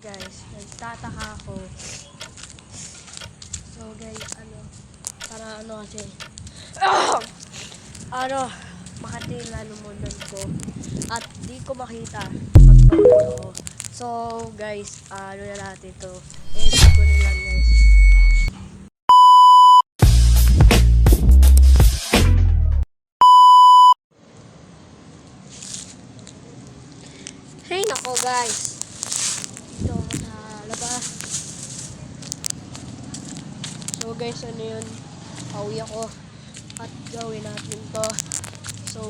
Guys, nagtataka ako. So guys, para kasi makati yung lalamunan ko at di ko makita pagpagod ako. So guys, na natin to. Edit ko na lang guys. Hey nako guys. Dito ako sa labas. So guys, yun? Pauwi ako at gawin natin to. So,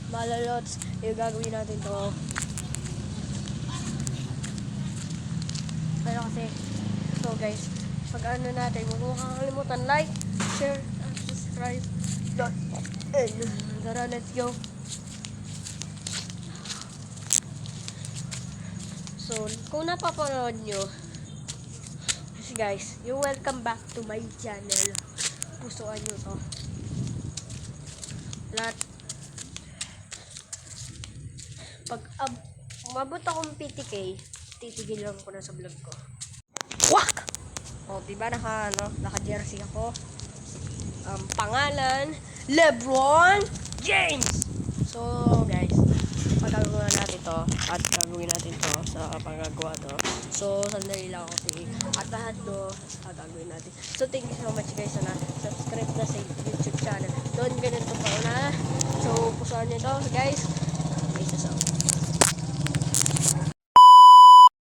malalots, yung gagawin natin to. Pero kasi, so guys, pag natin, huwag mo kakalimutan like, share, and subscribe. And tara, let's go. So, kung napapanood nyo, guys, you're welcome back to my channel. Pusuan nyo to. Lahat. Pag umabot akong PTK, titigil lang ko na sa vlog ko. Wak! O, diba naka-jersey ako. Pangalan, LeBron James! So, guys, pagkagawa natin to, at gagawin natin to sa pagkagawa to. So, sandali lang ako. At lahat to, gagawin natin. So, thank you so much guys na subscribe na sa YouTube channel. Doon ganito pa na. So, pusuan nyo to, guys. May sasaw.